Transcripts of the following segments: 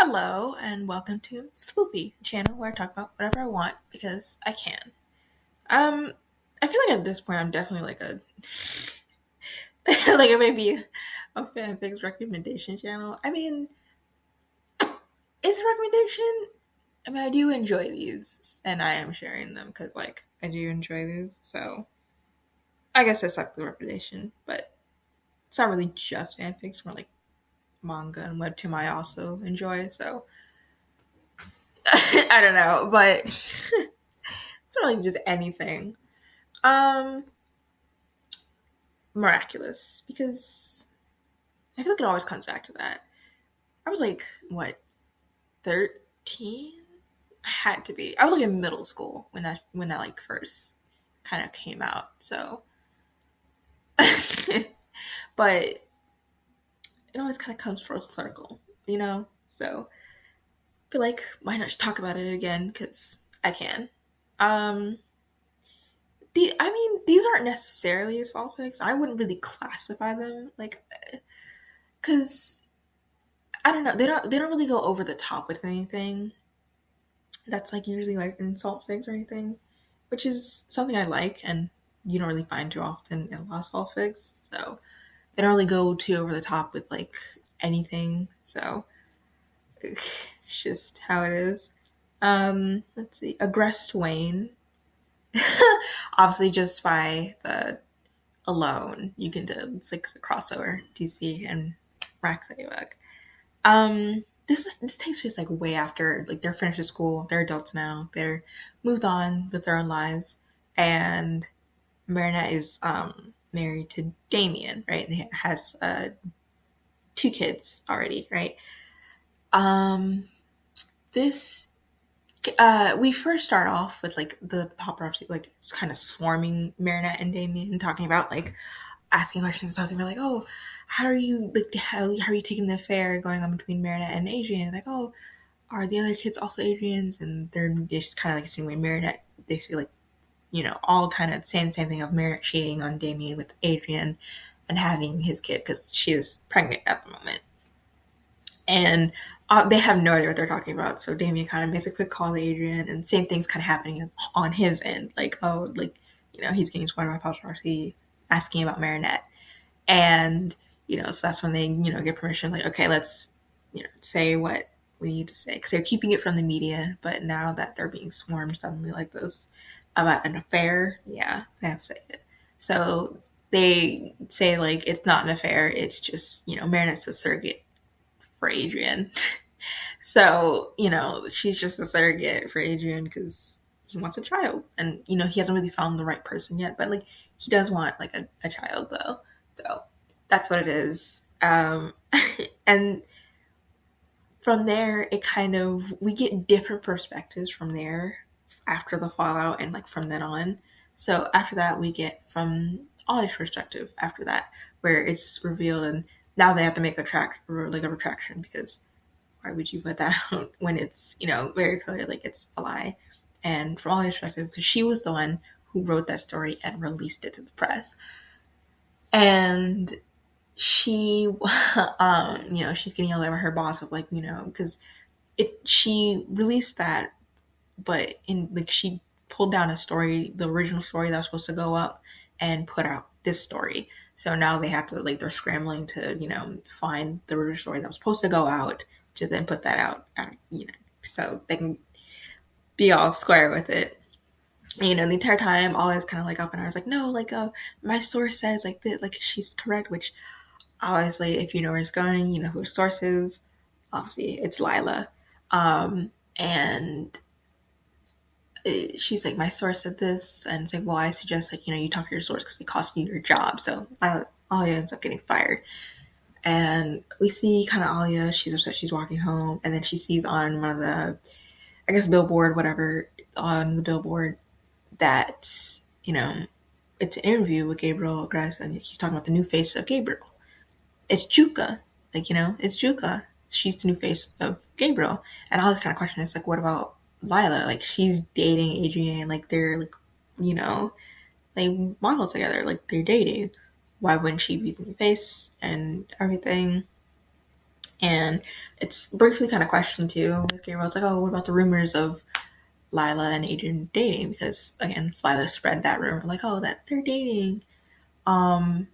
Hello and welcome to Swoopy, a channel where I talk about whatever I want because I can. I feel like at this point I'm definitely like a like it may be a fanfics recommendation channel. I mean, it's a recommendation. I mean, I do enjoy these, and I am sharing them because like I do enjoy these. So I guess it's like the recommendation, but it's not really just fanfics. More like manga and webtoon I also enjoy. So I don't know, but it's not really just anything. Um, Miraculous, because I feel like it always comes back to that. I was like, what, 13? I had to be. I was like in middle school when that like first kind of came out. So, but it always kind of comes full circle, you know. So I feel like why not just talk about it again because I can. Um, these aren't necessarily assault fics. I wouldn't really classify them like because I don't know. They don't really go over the top with anything. That's like usually like insult fics or anything, which is something I like and you don't really find too often in a lot of assault fics. So they don't really go too over the top with like anything. So it's just how it is. Let's see, Agreste-Wayne. Obviously, just by the alone, you can do it's like the crossover DC and Rack Ladybug. This takes place like way after like they're finished with school, they're adults now, they're moved on with their own lives, and Marinette is married to Damien, right? And he has two kids already, right? Um, this we first start off with like the paparazzi like it's kind of swarming Marinette and Damien, talking about like asking questions, talking about like, oh, how are you taking the affair going on between Marinette and Adrian? Like, oh, are the other kids also Adrian's? And they're just kind of like assuming Marinette, they say like, all kind of saying the same thing of Marinette cheating on Damien with Adrian and having his kid because she is pregnant at the moment. And they have no idea what they're talking about. So Damien kind of makes a quick call to Adrian, and same thing's kind of happening on his end. Like, oh, like, he's getting swarmed by paparazzi asking about Marinette. And, so that's when they, get permission, like, okay, let's, say what we need to say. Because they're keeping it from the media, but now that they're being swarmed suddenly like this about an affair, yeah, they have to say it. So they say, like, it's not an affair, it's just, Marinette's a surrogate for Adrian. So, she's just a surrogate for Adrian because he wants a child. And, he hasn't really found the right person yet, but, like, he does want, like, a child, though. So that's what it is. And from there, it kind of, we get different perspectives from there after the fallout and, like, from then on. So after that, we get from Ollie's perspective after that, where it's revealed and now they have to make a retraction because why would you put that out when it's, very clear like it's a lie? And from Ollie's perspective, because she was the one who wrote that story and released it to the press. And she, she's getting yelled at by her boss of like, because she released that, but in like she pulled down a story, the original story that was supposed to go up, and put out this story. So now they have to like they're scrambling to find the original story that was supposed to go out to then put that out, so they can be all square with it. And, the entire time, all is kind of like up in arms, like no, like my source says like that, like she's correct, which obviously, if you know where it's going, you know who the source is. Obviously, it's Lila. And she's like, my source said this. And it's like, well, I suggest, like, you talk to your source because it costs you your job. So Alia ends up getting fired. And we see kind of Alia, she's upset, she's walking home. And then she sees on one of the, I guess, billboard, whatever, on the billboard that, it's an interview with Gabriel Agreste, and he's talking about the new face of Gabriel. It's Juka. Like, it's Juka. She's the new face of Gabriel. And all this kind of question is like, what about Lila? Like, she's dating Adrian. Like, they're like, they model together. Like, they're dating. Why wouldn't she be the new face and everything? And it's briefly kind of questioned too. Gabriel's like, oh, what about the rumors of Lila and Adrian dating? Because again, Lila spread that rumor, like, oh, that they're dating. Um,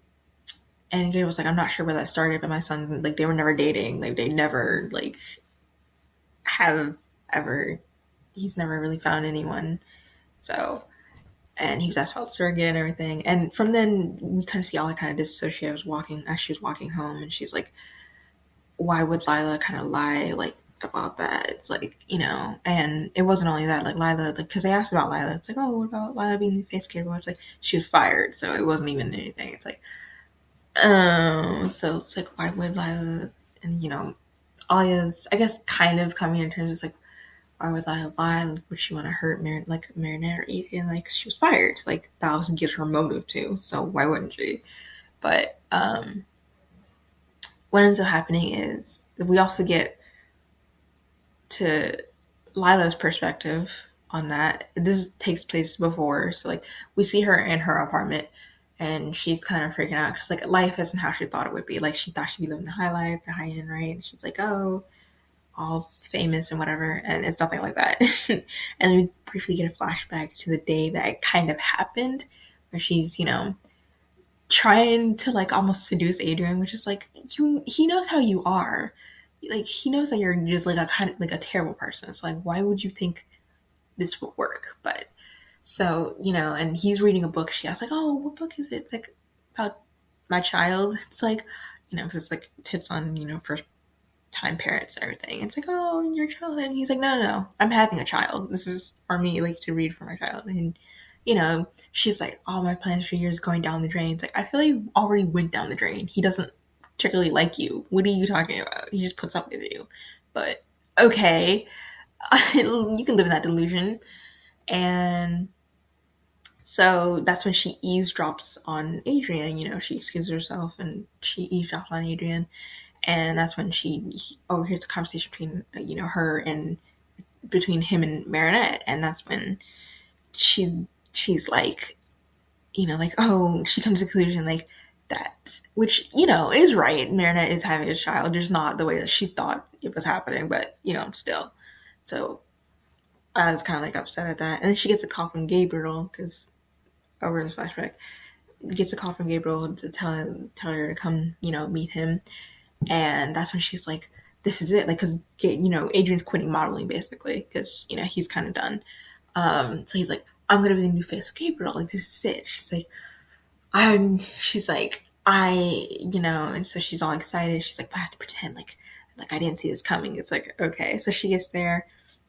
and Gabriel's like, I'm not sure where that started, but my sons, like, they were never dating. Like, they never, like, have ever, he's never really found anyone. So, and he was asked about the surrogate and everything. And from then, we kind of see all that kind of dissociate. I was walking, as she was walking home, and she's like, why would Lila kind of lie, like, about that? It's like, and it wasn't only that, like, Lila, like, because they asked about Lila. It's like, oh, what about Lila being the face kid? It's like, she was fired, so it wasn't even anything. It's like, so it's like, why would Lila, and, Alia's, I guess, kind of coming in terms of, like, why would Lila lie? Like, would she want to hurt Marinette or Adrian? Like, she was fired. Like, that was gives her motive too, so why wouldn't she? But, what ends up happening is we also get to Lila's perspective on that. This takes place before, so like we see her in her apartment, and she's kind of freaking out because like life isn't how she thought it would be. Like she thought she'd be living the high life, the high end, right? And she's like, oh, all famous and whatever, and it's nothing like that. And we briefly get a flashback to the day that it kind of happened, where she's trying to like almost seduce Adrian, which is like he knows how you are. Like he knows that you're just like a kind of like a terrible person. It's like why would you think this would work? But so, and he's reading a book. She asks like, "Oh, what book is it?" It's like about my child. It's like, because it's like tips on, first time parents and everything. It's like, "Oh, your child." And he's like, "No, no, no. I'm having a child. This is for me, like to read for my child." And she's like, all my plans for years going down the drain. It's like, I feel like you already went down the drain. He doesn't particularly like you. What are you talking about? He just puts up with you. But okay, you can live in that delusion. And so that's when she eavesdrops on Adrian. She excuses herself and she eavesdrops on Adrian. And that's when she overhears the conversation between, her and between him and Marinette. And that's when she's like, like, oh, she comes to the conclusion, like, that, which, is right. Marinette is having a child, just not the way that she thought it was happening, but, still. So I was kind of, like, upset at that. And then she gets a call from Gabriel, because over the flashback, gets a call from Gabriel to tell her to come, meet him. And that's when she's like, this is it. Like, because, Adrian's quitting modeling, basically, because, he's kind of done. So he's like, I'm going to be the new face of Gabriel. Like, this is it. She's like, and so she's all excited. She's like, but I have to pretend like I didn't see this coming. It's like, okay. So she gets there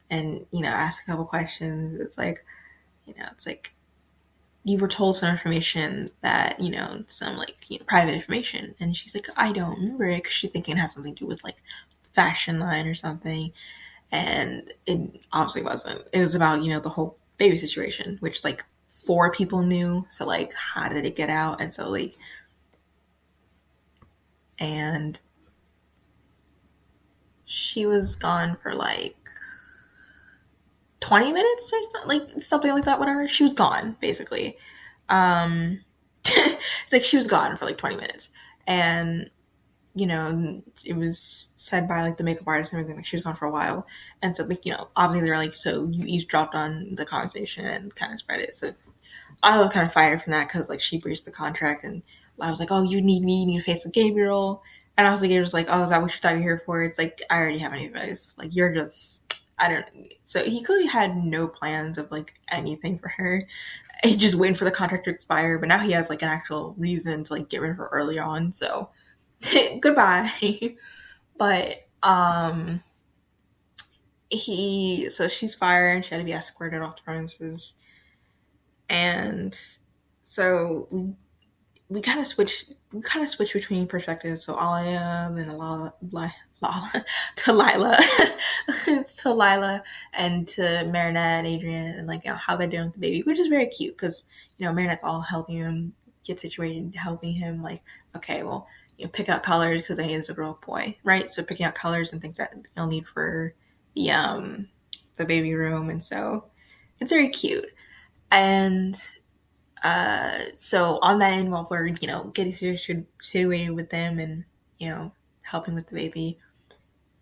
and, asks a couple questions. It's like, it's like, you were told some information that, some like, private information. And she's like, I don't remember it, because she's thinking it has something to do with like fashion line or something. And it obviously wasn't. It was about, the whole baby situation, which like 4 people knew. So like, how did it get out? And so like, and she was gone for like 20 minutes or something like that, whatever. She was gone, basically. It's like she was gone for like 20 minutes. And, it was said by like the makeup artist and everything, like she was gone for a while. And so, like, obviously they're like, so you eavesdropped on the conversation and kind of spread it. So I was kind of fired from that because like she breached the contract, and I was like, oh, you need me, you need to face with Gabriel. And I was like, Gabriel's like, oh, is that what you thought you were here for? It's like, I already have any advice. Like, you're just, I don't know. So he clearly had no plans of like anything for her. He just waiting for the contract to expire, but now he has like an actual reason to like get rid of her early on. So goodbye. But so she's fired and she had to be escorted off the premises. And so we kind of switch between perspectives. So Alia, then to Lila, to Lila, and to Marinette and Adrian, and like how they're doing with the baby, which is very cute because Marinette's all helping him get situated, helping him like, okay, well, pick out colors because he is a girl boy, right? So picking out colors and things that you'll need for the baby room, and so it's very cute. And so on that end, while we're, getting situated with them and, helping with the baby,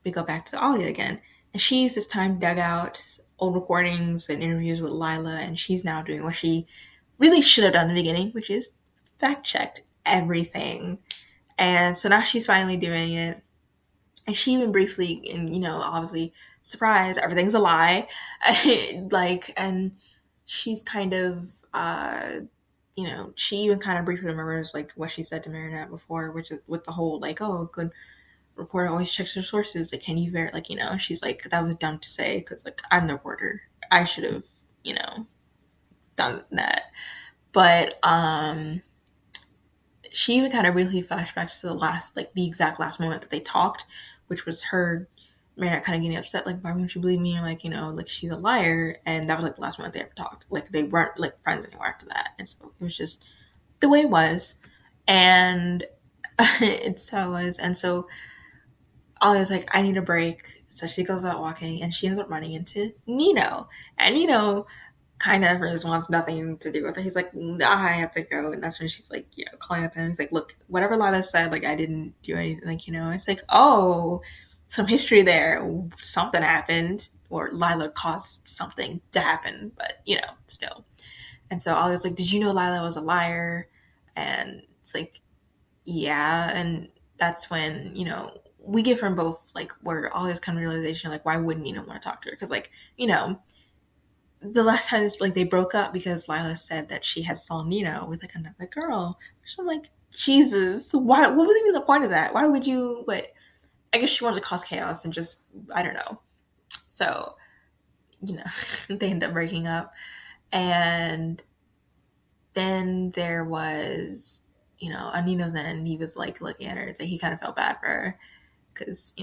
we go back to Alia again. And she's this time dug out old recordings and interviews with Lila, and she's now doing what she really should have done in the beginning, which is fact checked everything. And so now she's finally doing it. And she even briefly, and obviously, surprise, everything's a lie. Like, and she's kind of, she even kind of briefly remembers like what she said to Marinette before, which is with the whole like, oh, a good reporter always checks their sources. Like, can you verify? Like, she's like, that was dumb to say because like I'm the reporter. I should have, done that. But she even kind of briefly flashbacks to the exact last moment that they talked, which was her, Marinette kind of getting upset, like, why wouldn't you believe me? Or like, like she's a liar. And that was like the last moment they ever talked. Like they weren't like friends anymore after that. And so it was just the way it was. And it's how it was. And so Olive's like, I need a break. So she goes out walking and she ends up running into Nino. And Nino kind of just wants nothing to do with her. He's like, I have to go. And that's when she's like, calling at them. He's like, look, whatever Lila said, like, I didn't do anything. Like, it's like, oh, some history there. Something happened. Or Lila caused something to happen. But, still. And so Olive's like, did you know Lila was a liar? And it's like, yeah. And that's when, we get from both, like, where all this kind of realization, like, why wouldn't Nino want to talk to her? Because, like, the last time like they broke up because Lila said that she had saw Nino with like another girl. So I'm like, Jesus, why? What was even the point of that? Why would you? What? I guess she wanted to cause chaos and just I don't know. So they end up breaking up, and then there was on Nino's end, he was like looking at her, so he kind of felt bad for her because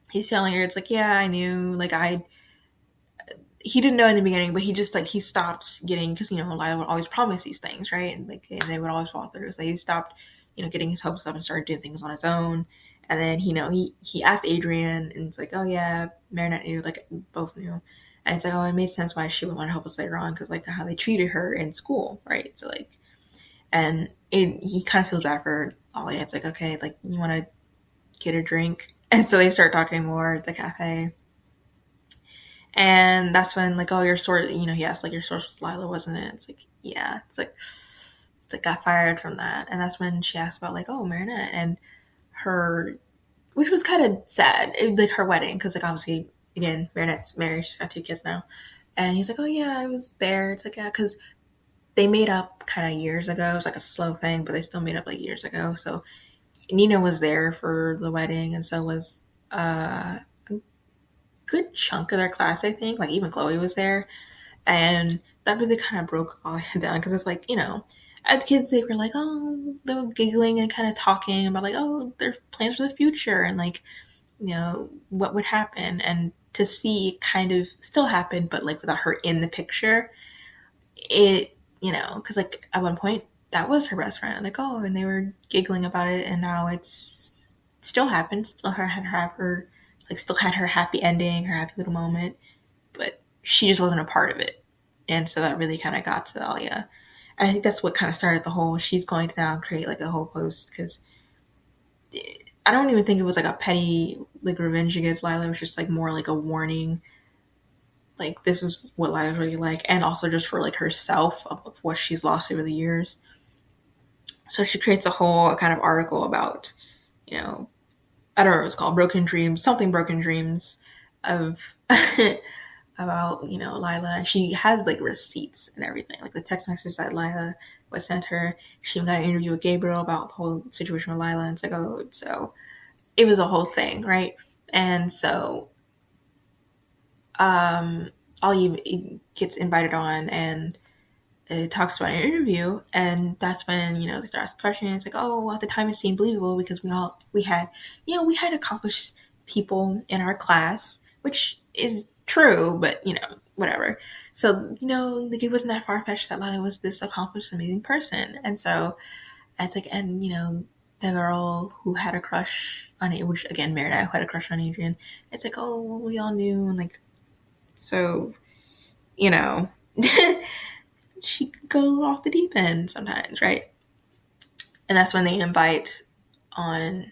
he's telling her it's like, yeah, I knew, like he didn't know in the beginning, but he just like he stopped getting because Lila would always promise these things, right? And like and they would always fall through. So he stopped, getting his hopes up and started doing things on his own. And then he asked Adrian, and it's like, oh yeah, Marinette knew, like both knew, and it's like, oh, it made sense why she would want to help us later on because like how they treated her in school, right? So like, and he kind of feels bad for Ollie. It's like, okay, like you want to get a drink, and so they start talking more at the cafe. And that's when like, oh, your source, he asked like your source was Lila, wasn't it? It's like, yeah. It's like got fired from that. And that's when she asked about like, oh, Marinette and her, which was kind of sad, like her wedding, because like obviously again Marinette's married, she's got 2 kids now, and he's like, oh yeah, I was there. It's like, yeah, because they made up kind of years ago. It was like a slow thing, but they still made up like years ago. So Nina was there for the wedding, and so was good chunk of their class, I think. Like even Chloe was there, and that really kind of broke all down because it's like as kids they were like, oh, they were giggling and kind of talking about like, oh, their plans for the future and like what would happen, and to see it kind of still happen but like without her in the picture, it because like at one point that was her best friend, like, oh, and they were giggling about it, and now it's still happened, still her like still had her happy ending, her happy little moment, but she just wasn't a part of it. And so that really kind of got to Alia. And I think that's what kind of started the whole, she's going to now create like a whole post, because I don't even think it was like a petty like revenge against Lila. It was just like more like a warning, like this is what Lila's really like, and also just for like herself of what she's lost over the years. So she creates a whole kind of article about, I don't know what it's called, broken dreams, something broken dreams of about, Lila. And she has like receipts and everything, like the text message that Lila was sent her. She got an interview with Gabriel about the whole situation with Lila, and it's like, oh, so it was a whole thing, right? And so Ollie gets invited on and talks about an interview, and that's when they start asking questions. It's like, oh, well, at the time it seemed believable because we had accomplished people in our class, which is true, but whatever. So like it wasn't that far fetched that Lana was this accomplished, amazing person, and so it's like, and the girl who had a crush on it, which again Marinette who had a crush on Adrian. It's like, oh, well, we all knew, and like so she could go off the deep end sometimes, right? And that's when they invite on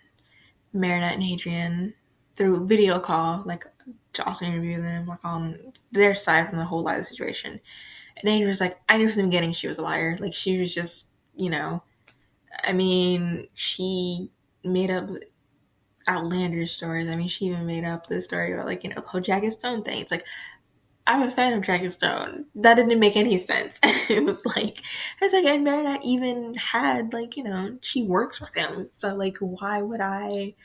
Marinette and Adrian through video call, like to also interview them, like on their side from the whole Lila situation. And Adrian was like, I knew from the beginning she was a liar. Like she was just, I mean, she made up outlandish stories. I mean, she even made up this story about like, the whole Jagged Stone thing. It's like, I'm a fan of Jagged Stone. That didn't make any sense. It was like, and Marinette even had like, she works with him. So like, why would I?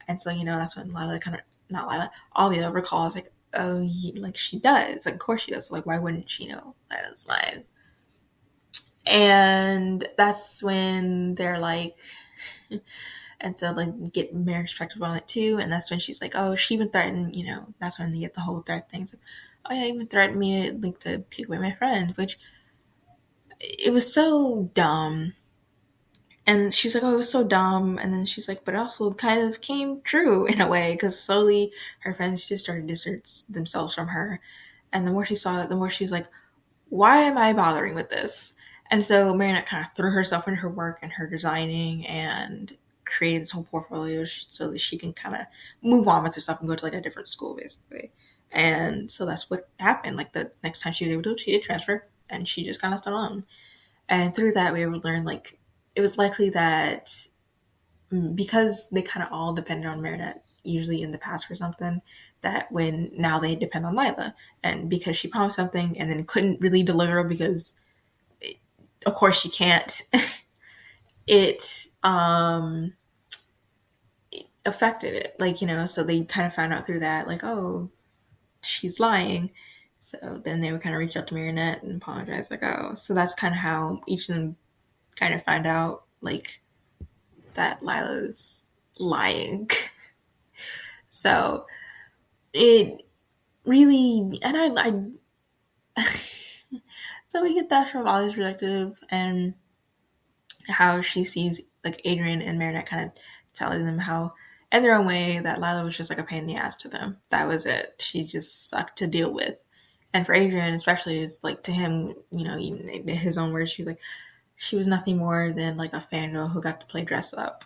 And so, that's when Lila kind of, not Lila, all the other recalls like, oh, like she does. Like, of course she does. So, like, why wouldn't she know Lila's lying? And that's when they're like, and so like get Mary's perspective on it too. And that's when she's like, oh, she even threatened, that's when they get the whole threat thing. It's like, oh yeah, even threatened me to like to take away my friend, which it was so dumb. And she was like, oh, it was so dumb. And then she's like, but it also kind of came true in a way because slowly her friends just started to distance themselves from her. And the more she saw it, the more she's like, why am I bothering with this? And so Marinette kind of threw herself into her work and her designing and created this whole portfolio so that she can kind of move on with herself and go to like a different school basically. And so that's what happened. Like the next time she was able to, she did transfer and she just got left alone. And through that, we were able to learn like it was likely that because they kind of all depended on Marinette usually in the past for something, that when now they depend on Lila. And because she promised something and then couldn't really deliver because of course she can't, it affected it. Like, so they kind of found out through that, like, oh, she's lying. So then they would kind of reach out to Marinette and apologize, like, oh. So that's kind of how each of them kind of find out, like, that Lila's lying. So it really, and so we get that from Ollie's perspective and how she sees like Adrian and Marinette kind of telling them how, in their own way, that Lila was just like a pain in the ass to them. That was it. She just sucked to deal with. And for Adrian, especially, it's like to him, even in his own words, she was like, she was nothing more than like a fangirl who got to play dress up.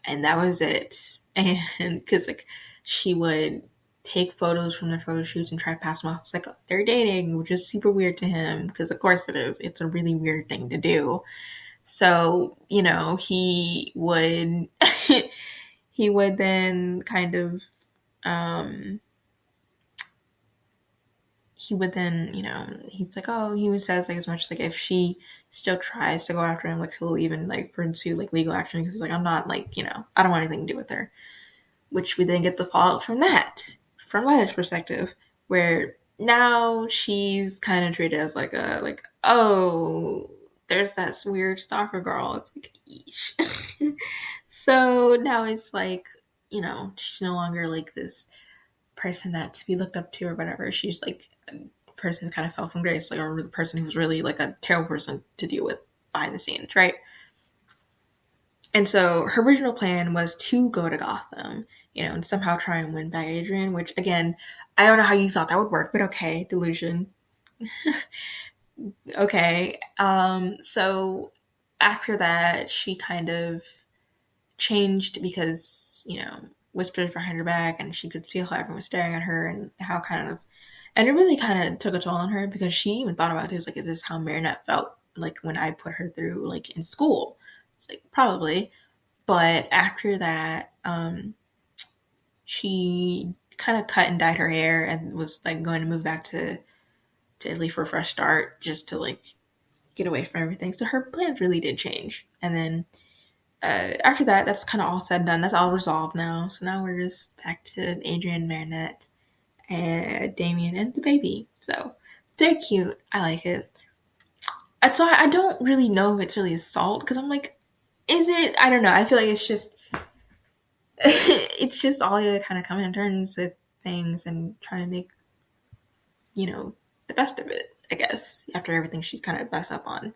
And that was it. And because like she would take photos from their photo shoots and try to pass them off. It's like they're dating, which is super weird to him because of course it is. It's a really weird thing to do. So, he would he would then kind of he would then, he's like, oh, he says like as much as like if she still tries to go after him, like he'll even like pursue like legal action because he's like, I'm not like, I don't want anything to do with her. Which we then get the fallout from that, from Lila's perspective, where now she's kind of treated as like oh, there's that weird stalker girl. It's like, eesh. So now it's like, she's no longer like this person that to be looked up to or whatever. She's like a person that kind of fell from grace, like a person who was really like a terrible person to deal with behind the scenes, right? And so her original plan was to go to Gotham, and somehow try and win back Adrian, which again, I don't know how you thought that would work, but okay, delusion. Okay. So after that, she kind of changed because, whispers behind her back and she could feel how everyone was staring at her and how kind of, and it really kind of took a toll on her because she even thought about it. It's like, is this how Marinette felt like when I put her through like in school? It's like, probably. But after that, she kind of cut and dyed her hair and was like going to move back to Italy for a fresh start just to like get away from everything. So her plans really did change. And then after that, that's kind of all said and done. That's all resolved now. So now we're just back to Adrian, Marinette, and Damien, and the baby. So they're cute. I like it. And so I don't really know if it's really assault because I'm like, is it? I don't know. I feel like it's just it's just all you kind of coming to terms with things and trying to make, the best of it, I guess, after everything she's kind of messed up on.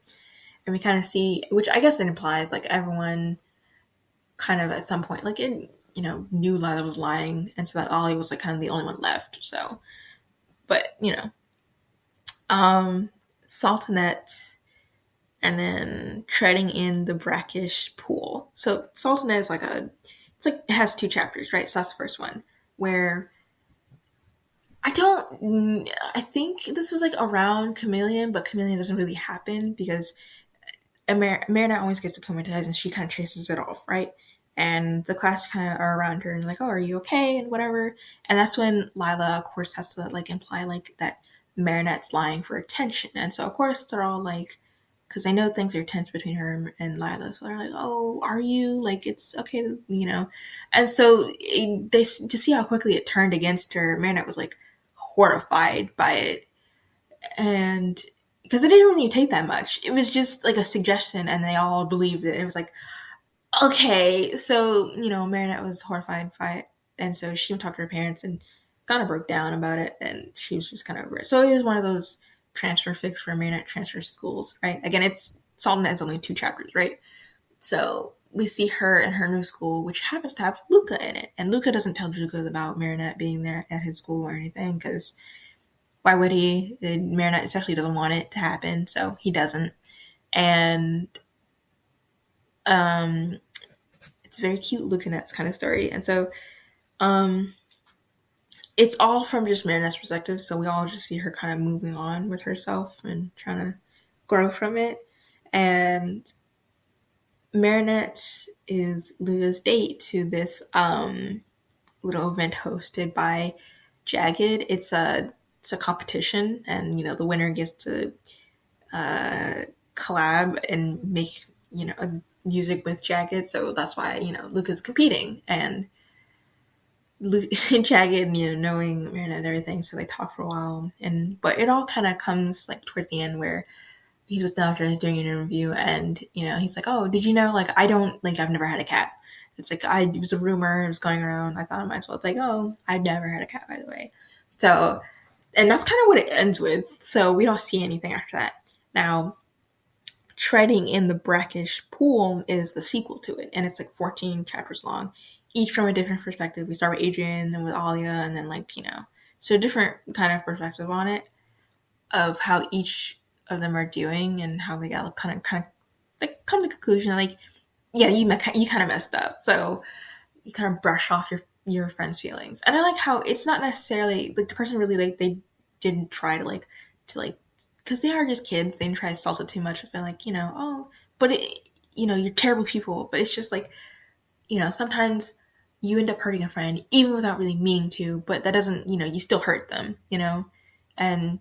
And we kind of see, which I guess it implies like everyone kind of at some point, like it, knew Lila was lying. And so that Ollie was like kind of the only one left. So, but, Saltinette and then treading in the brackish pool. So Saltinette is like it has two chapters, right? So that's the first one. where I think this was like around Chameleon, but Chameleon doesn't really happen because Marina always gets acclimatized and she kind of traces it off, right? And the class kind of are around her and like, oh, are you okay? And whatever. And that's when Lila, of course, has to like imply like that Marinette's lying for attention. And so, of course, they're all like, because they know things are tense between her and Lila. So they're like, oh, are you? Like, it's okay to, And so to see how quickly it turned against her, Marinette was like horrified by it. And because it didn't really take that much, it was just like a suggestion and they all believed it. It was like, okay. So, Marinette was horrified by it. And so she talked to her parents and kind of broke down about it. And she was just kind of over it. So it is one of those transfer fics where Marinette transfers schools, right? Again, it's Saltinette is only 2 chapters, right? So we see her in her new school, which happens to have Luca in it. And Luca doesn't tell Juka about Marinette being there at his school or anything because why would he? Marinette especially doesn't want it to happen, so he doesn't. And um, it's a very cute looking at kind of story. And so um, it's all from just Marinette's perspective, so we all just see her kind of moving on with herself and trying to grow from it. And Marinette is Luna's date to this little event hosted by Jagged. It's a competition, and the winner gets to uh, collab and make a music with Jagged. So that's why Luca's competing and Jagged, knowing Marina and everything. So they talk for a while, but it all kind of comes like towards the end where he's with them after he's doing an interview, and he's like, "Oh, did you know? Like, I don't like I've never had a cat." It's like it was a rumor, it was going around. I thought I might as well. It's like, "Oh, I've never had a cat, by the way." So, and that's kind of what it ends with. So we don't see anything after that. Now, Treading in the Brackish Pool is the sequel to it, and it's like 14 chapters long, each from a different perspective. We start with Adrian, then with Alia, and then so different kind of perspective on it of how each of them are doing and how they got kind of like come to the conclusion like, yeah, you kind of messed up, so you kind of brush off your friend's feelings. And I like how it's not necessarily like the person really like they didn't try to because they are just kids. They didn't try to salt it too much. They're like oh, but you're terrible people. But it's just like sometimes you end up hurting a friend even without really meaning to. But that doesn't you still hurt them. And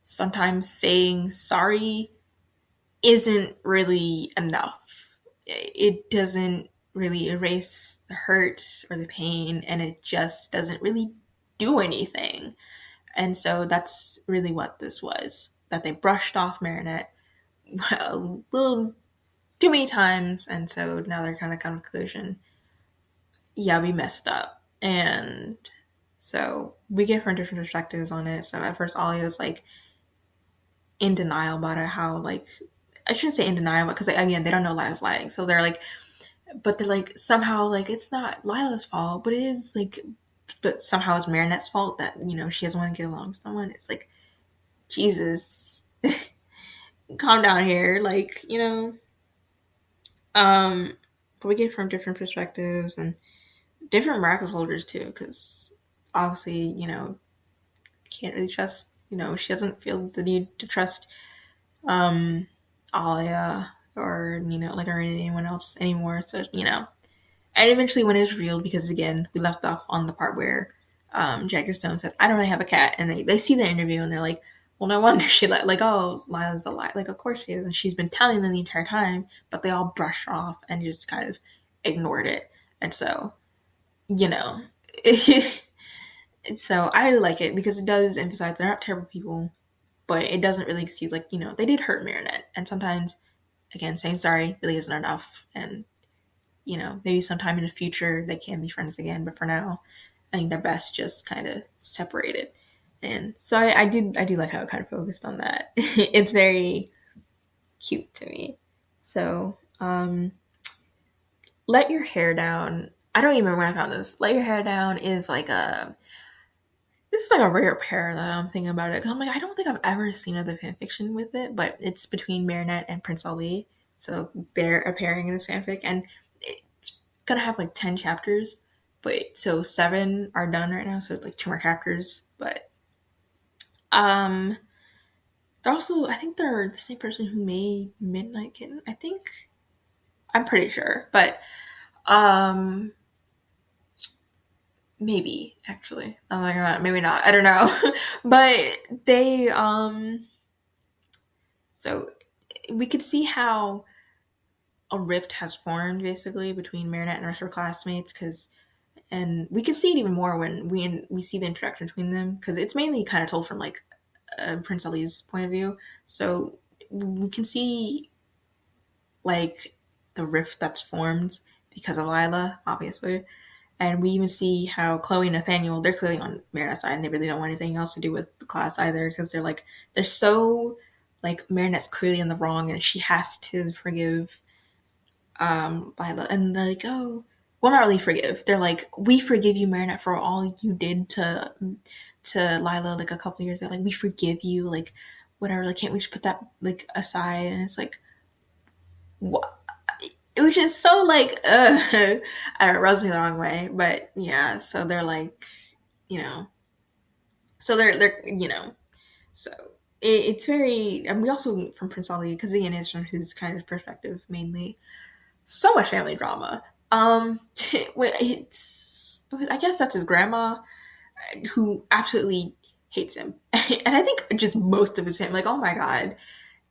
sometimes saying sorry isn't really enough. It doesn't really erase the hurt or the pain, and it just doesn't really do anything. And so that's really what this was, that they brushed off Marinette a little too many times, and so now they're kind of come to the conclusion, yeah, we messed up. And so we get from different perspectives on it. So at first Alia's like in denial about it, how like I shouldn't say in denial because again they don't know Lila's lying, so they're like somehow like it's not Lila's fault, but it is like, but somehow it's Marinette's fault that she doesn't want to get along with someone. It's like Jesus, calm down here, like but we get from different perspectives and different miracle holders too, because obviously can't really trust she doesn't feel the need to trust um Alia or like or anyone else anymore. So and eventually when it was revealed, because again we left off on the part where Jagger Stone said, "I don't really have a cat," and they see the interview and they're like, "Well, no wonder she like oh Lila's a lie. Like of course she is, and she's been telling them the entire time." But they all brushed her off and just kind of ignored it. And so you know, so I really like it because it does emphasize they're not terrible people, but it doesn't really excuse like they did hurt Marinette, and sometimes again saying sorry really isn't enough. And maybe sometime in the future they can be friends again, but for now I think they're best just kind of separated. And so I do like how it kind of focused on that. It's very cute to me. So Let Your Hair Down, I don't even remember when I found this. Let Your Hair Down is like this is like a rare pair that I'm thinking about it, because I'm like, I don't think I've ever seen other fanfiction with it, but it's between Marinette and Prince Ali, so they're appearing in this fanfic, and it's gonna have like 10 chapters, but so 7 are done right now, so like 2 more chapters. But um, they're also, I think they're the same person who made Midnight Kitten. I think, I'm pretty sure, but um, maybe actually. Oh my god, maybe not. I don't know, but they so we could see how a rift has formed basically between Marinette and the rest of her classmates, because and we can see it even more when we see the interaction between them, because it's mainly kind of told from like Prince Ali's point of view. So we can see like the rift that's formed because of Lila, obviously. And we even see how Chloe and Nathaniel, they're clearly on Marinette's side and they really don't want anything else to do with the class either, because they're so like Marinette's clearly in the wrong and she has to forgive Lila. And they're like, oh, well, not really forgive. They're like, we forgive you, Marinette, for all you did to Lila like a couple years ago. Like, we forgive you, like whatever. Like, can't we just put that like aside? And it's like, what? It was just so like, I don't know, it rubs me the wrong way. But yeah, so they're like, you know, so they're so it's very. And we also from Prince Ali, because again, it's from his kind of perspective mainly. So much family drama. It's I guess that's his grandma who absolutely hates him, and I think just most of his family. Like, oh my god,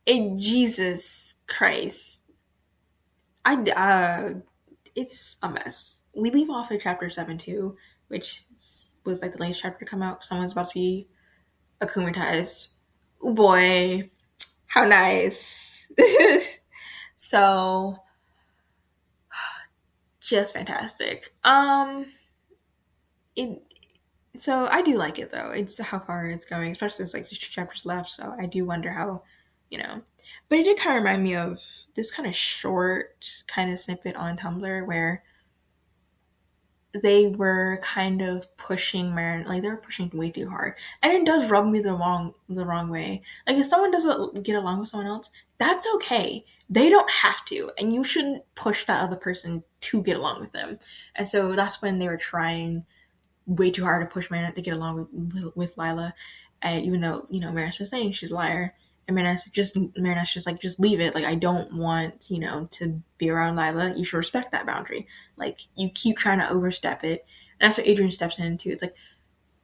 and Jesus Christ, it's a mess. We leave off at chapter 7 too, which was like the latest chapter to come out. Someone's about to be akumatized. Oh boy, how nice. So just fantastic. It so I do like it though. It's how far it's going, especially since like there's 2 chapters left. So I do wonder how, you know. But it did kind of remind me of this kind of short kind of snippet on Tumblr where they were kind of pushing Marin, like they were pushing way too hard, and it does rub me the wrong way. Like if someone doesn't get along with someone else, that's okay. They don't have to, and you shouldn't push that other person to get along with them. And so that's when they were trying way too hard to push Marinette to get along with Lila, even though Marinette was saying she's a liar. And Marinette's just like, just leave it. Like, I don't want to be around Lila. You should respect that boundary. Like, you keep trying to overstep it, and that's what Adrian steps in too. It's like,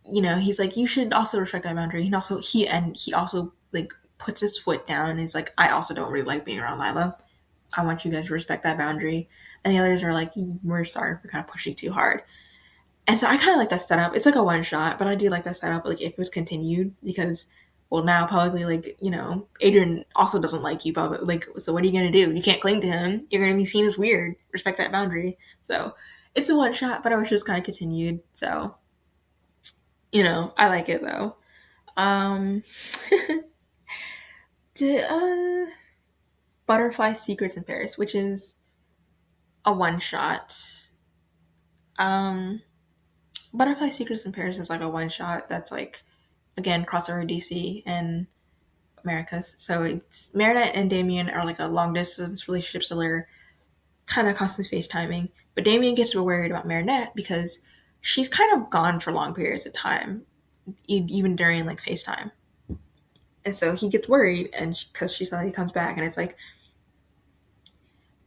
he's like, you should also respect that boundary. And he also like puts his foot down and he's like, I also don't really like being around Lila. I want you guys to respect that boundary. And the others are like, we're sorry for kind of pushing too hard. And so I kind of like that setup. It's like a one shot, but I do like that setup. Like if it was continued, because well, now publicly, like Adrian also doesn't like you, but like, so what are you gonna do? You can't cling to him. You're gonna be seen as weird. Respect that boundary. So it's a one shot, but I wish it was kind of continued. So I like it though. Um, to Butterfly Secrets in Paris, which is a one shot. Um, Butterfly Secrets in Paris is like a one shot that's like, again, crossover DC and Americas. So it's Marinette and Damien are like a long distance relationship, so they're kind of constantly FaceTiming. But Damien gets worried about Marinette because she's kind of gone for long periods of time, even during like FaceTime. And so he gets worried, and because she suddenly comes back, and it's like,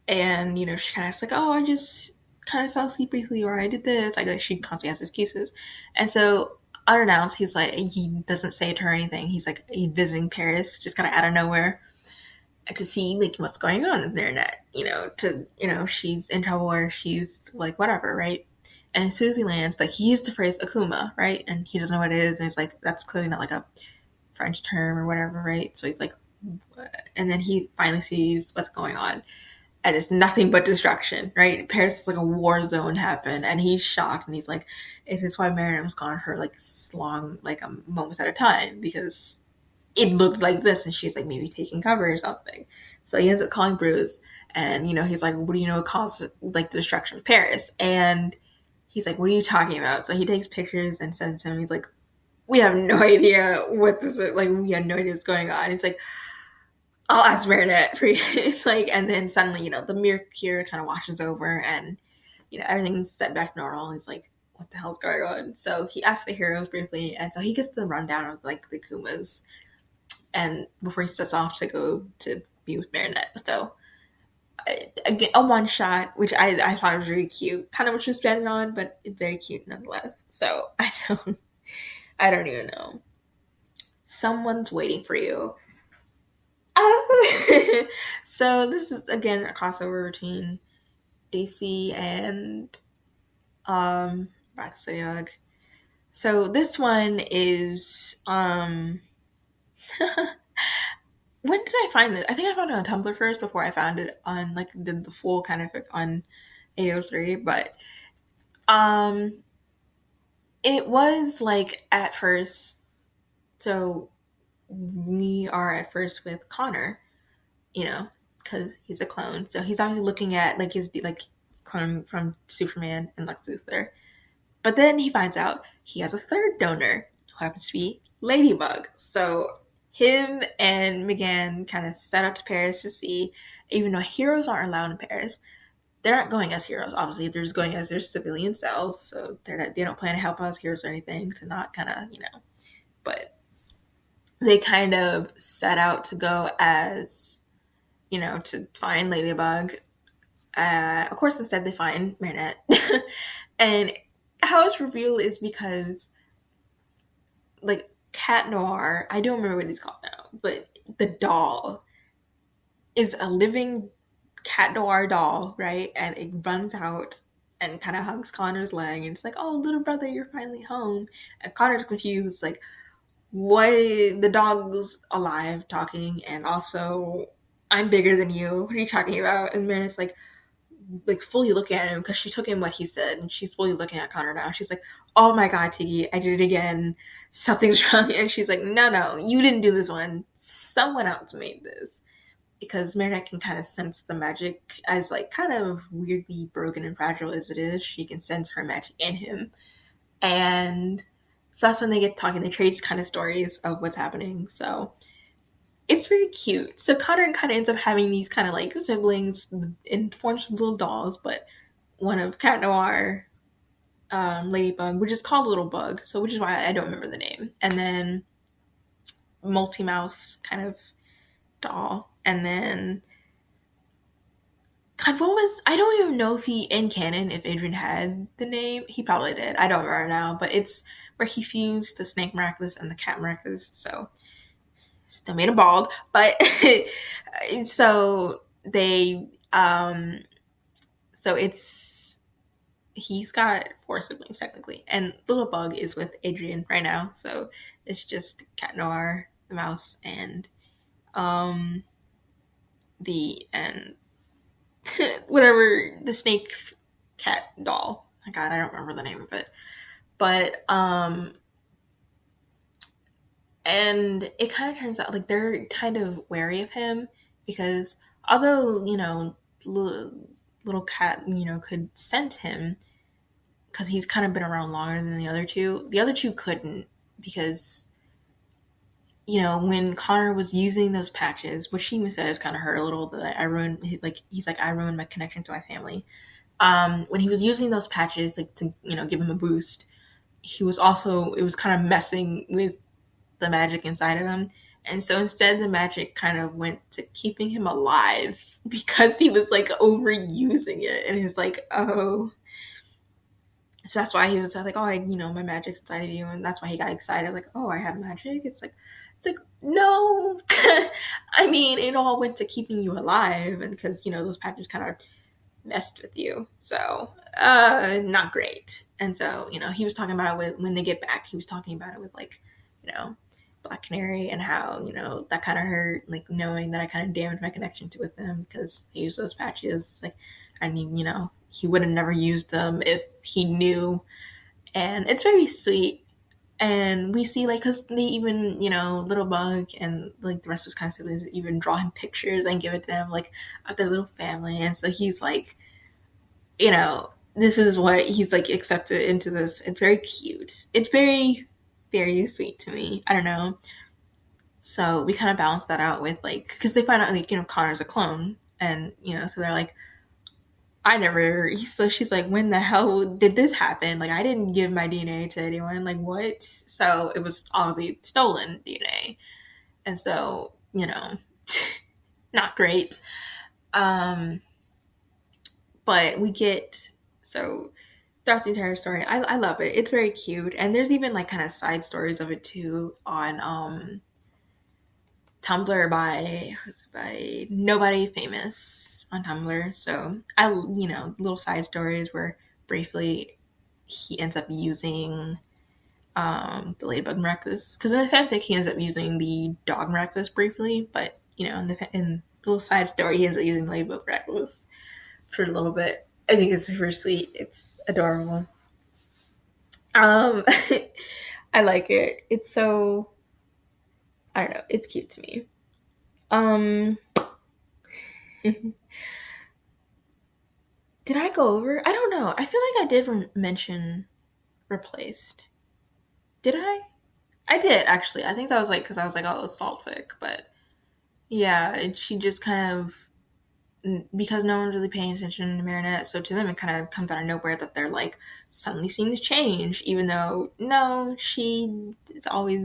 and she kind of like, oh, I just kind of fell asleep briefly, or I did this. Like she constantly has excuses, and so unannounced, he's like, he doesn't say to her anything. He's like, he's visiting Paris, just kind of out of nowhere, to see like what's going on in their net. She's in trouble or she's like whatever, right? And as soon as he lands, like he used the phrase Akuma, right? And he doesn't know what it is, and he's like, that's clearly not like a French term or whatever, right? So he's like, what? And then he finally sees what's going on, and it's nothing but destruction, right? Paris is like a war zone happened, and he's shocked, and he's like, "Is this why Miriam was gone for like long, like moments at a time? Because it looked like this," and she's like maybe taking cover or something. So he ends up calling Bruce, and he's like, "What do you know caused like the destruction of Paris?" And he's like, "What are you talking about?" So he takes pictures and sends him. He's like, "We have no idea what this is. Like, we have no idea what's going on." It's like, I'll ask Marinette. It's like, and then suddenly, the mirror here kind of washes over, and everything's set back to normal. He's like, what the hell's going on? So he asks the heroes briefly, and so he gets the rundown of like the Kumas, and before he sets off to go to be with Marinette. So again, a one shot, which I thought was really cute. Kind of what she was spending on, but it's very cute nonetheless. So I don't even know. Someone's waiting for you. So this is again a crossover between DC and Backstayog. So this one is when did I find this? I think I found it on Tumblr first before I found it on like the full kind of on AO3, but um it was like at first, so we are at first with Connor, because he's a clone. So he's obviously looking at like his like clone from Superman and Lex Luthor. But then he finds out he has a third donor who happens to be Ladybug. So him and Megan kind of set up to Paris to see, even though heroes aren't allowed in Paris, they're not going as heroes. Obviously, they're just going as their civilian selves. So they don't plan to help us heroes or anything to not kind of But they kind of set out to go as to find Ladybug. Of course, instead they find Marinette, and how it's revealed is because like Cat Noir, I don't remember what he's called now, but the doll is a living Cat Noir doll, right? And it runs out and kind of hugs Connor's leg, and it's like, "Oh, little brother, you're finally home." And Connor's confused, like, "What? The dog's alive, talking, and also I'm bigger than you. What are you talking about?" And Marinette's like fully looking at him because she took him what he said, and she's fully looking at Connor now. She's like, "Oh my god, Tiggy, I did it again. Something's wrong." And she's like, "No, you didn't do this one. Someone else made this." Because Marinette can kind of sense the magic, as like kind of weirdly broken and fragile as it is. She can sense her magic in him, and so that's when they get talking. They trade kind of stories of what's happening. So it's very cute. So Connor kind of ends up having these kind of like siblings in forms of little dolls, but one of Cat Noir, Ladybug, which is called Little Bug, so which is why I don't remember the name, and then Multi Mouse kind of doll, and then God, what was, I don't even know if he in canon if Adrian had the name. He probably did. I don't remember now, but it's where he fused the Snake Miraculous and the Cat Miraculous. So still made him bald, but so they so it's he's got 4 siblings technically, and Little Bug is with Adrian right now. So it's just Cat Noir, the mouse, and um the and whatever the snake cat doll. Oh God, I don't remember the name of it, but and it kind of turns out like they're kind of wary of him because although little cat could sense him because he's kind of been around longer than the other two couldn't because when Connor was using those patches, which he even says kind of hurt a little, that I ruined, he's like, I ruined my connection to my family. When he was using those patches, like to, give him a boost, it was kind of messing with the magic inside of him. And so instead the magic kind of went to keeping him alive because he was like overusing it. And he's like, oh, so that's why he was like, oh, my magic's inside of you. And that's why he got excited. Like, oh, I have magic. It's like, no, I mean, it all went to keeping you alive. And because, those patches kind of messed with you. So, not great. And so, he was talking about it when they get back, he was talking about it with like, Black Canary and how, that kind of hurt, like knowing that I kind of damaged my connection with them because he used those patches. Like, I mean, he would have never used them if he knew. And it's very sweet. And we see, like, because they even, Little Bug and, like, the rest of his kind of siblings even draw him pictures and give it to him, like, of their little family. And so he's, like, this is what he's, like, accepted into this. It's very cute. It's very, very sweet to me. I don't know. So we kind of balance that out with, like, because they find out, like, Connor's a clone. And, so they're like, I never. So she's like, when the hell did this happen? Like, I didn't give my DNA to anyone. Like, what? So it was obviously stolen DNA. And so, not great. Um, but we get, so throughout the entire story, I love it. It's very cute. And there's even like kind of side stories of it too on Tumblr by Nobody Famous on Tumblr. So little side stories where briefly he ends up using the ladybug miraculous, because in the fanfic he ends up using the dog miraculous briefly, but in the little side story he ends up using the ladybug miraculous for a little bit. I think it's super sweet. It's adorable. Um, I like it. It's so, I don't know. It's cute to me. Um, did I go over? I don't know. I feel like I did mention replaced. Did I? I did actually. I think that was like because I was like, oh, it's Saltfic, but yeah, she just kind of, because no one's really paying attention to Marinette, so to them it kind of comes out of nowhere that they're like suddenly seeing the change, even though no, she it's always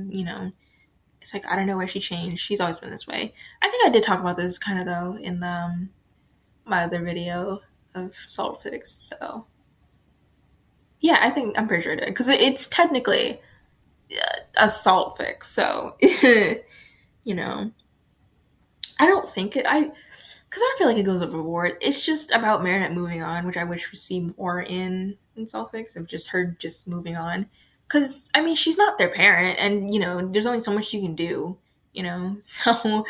it's like I don't know why she changed. She's always been this way. I think I did talk about this kind of though in my other video of Saltfics. So yeah, I think I'm pretty sure I did because it's technically a Saltfic. So you know, I don't think it. I because I don't feel like it goes overboard. It's just about Marinette moving on, which I wish we see more in Celtics of just her just moving on. Because I mean, she's not their parent, and there's only so much you can do. So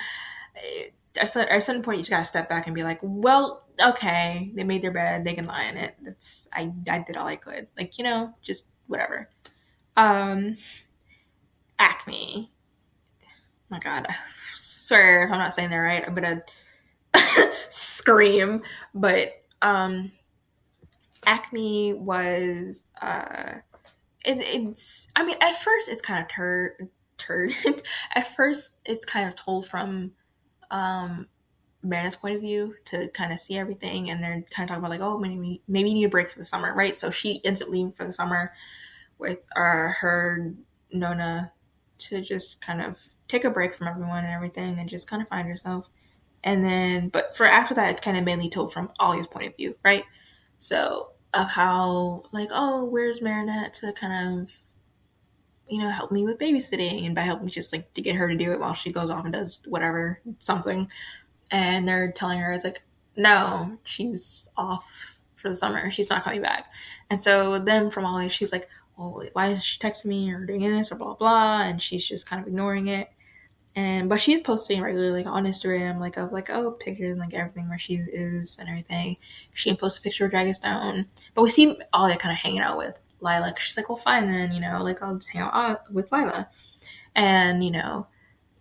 at some point you just gotta step back and be like, well, okay, they made their bed, they can lie in it. That's I did all I could. Like just whatever. Um, Acme. My God, I swear if I'm not saying that right, I'm gonna scream. But Acme was it's I mean at first it's kind of turd at first it's kind of told from um Marinette's point of view to kind of see everything, and they're kind of talking about like, oh, maybe you need a break for the summer, right? So she ends up leaving for the summer with her Nona to just kind of take a break from everyone and everything and just kind of find herself. And then, but for after that, it's kind of mainly told from Alia's point of view, right? So of how like, oh, where's Marinette to kind of help me with babysitting, and by help me just like to get her to do it while she goes off and does whatever something. And they're telling her it's like, no, she's off for the summer. She's not coming back. And so then from Alia, she's like, well, why is she texting me or doing this or blah blah? And she's just kind of ignoring it. And but she's posting regularly like on Instagram, like of like pictures and like everything where she is and everything. She posts a picture of Drag Us Down, but we see Alia kind of hanging out with Lila. She's like, well, fine then, like I'll just hang out with Lila, and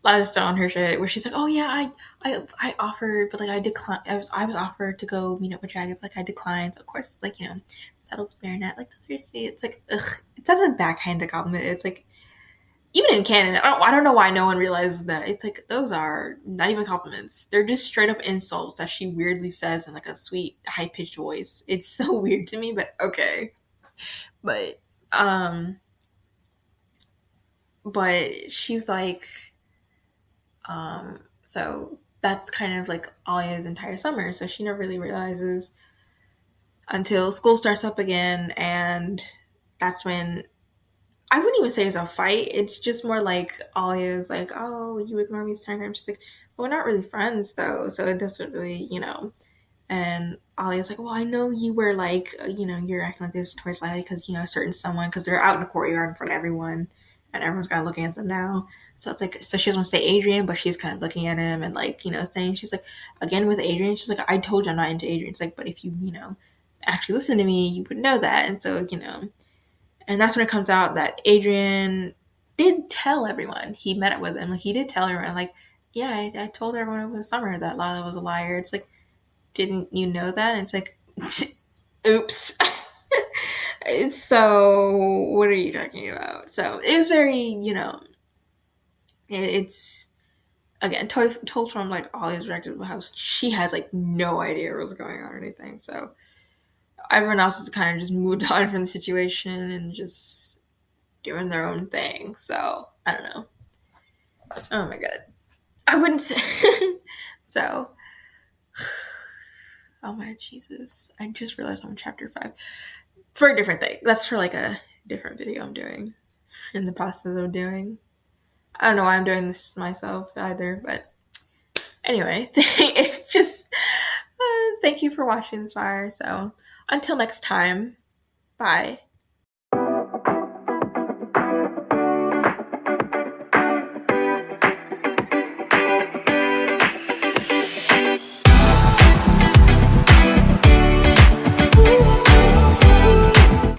Lila's still on her shit where she's like, oh yeah, I offered, but like I declined. I was offered to go meet up with Drag, but like I declined. So of course, like settled with Marinette, like that's very sweet. It's like ugh, it's such a backhanded compliment. It's like even in canon, I don't know why no one realizes that. It's like those are not even compliments. They're just straight up insults that she weirdly says in like a sweet, high pitched voice. It's so weird to me, but okay. But but she's like, so that's kind of like Alia's entire summer. So she never really realizes until school starts up again, and that's when I wouldn't even say it's a fight. It's just more like Alia's like, oh, you ignore me this time. I'm just like, well, we're not really friends though, so it doesn't really. And Alia's like, well, I know you were like, you're acting like this towards Lila because a certain someone, because they're out in the courtyard in front of everyone, and everyone's kind of looking at them now. So it's like, so she doesn't want to say Adrian, but she's kind of looking at him and like, saying, she's like, again with Adrian, she's like, I told you I'm not into Adrian. It's like, but if you actually listen to me, you would know that. And so, and that's when it comes out that Adrian did tell everyone he met up with him. Like he did tell everyone, like, yeah, I told everyone over the summer that Lila was a liar. It's like, didn't you know that? And it's like, oops. So what are you talking about? So it was very, it's again told from like all these directors how she has like no idea what's going on or anything. So everyone else has kind of just moved on from the situation and just doing their own thing. So I don't know. Oh my god, I wouldn't say so. Oh my Jesus, I just realized I'm on chapter 5 for a different thing. That's for like a different video I'm doing in the process of doing. I don't know why I'm doing this myself either, but anyway, it's just thank you for watching this fire. So until next time, bye.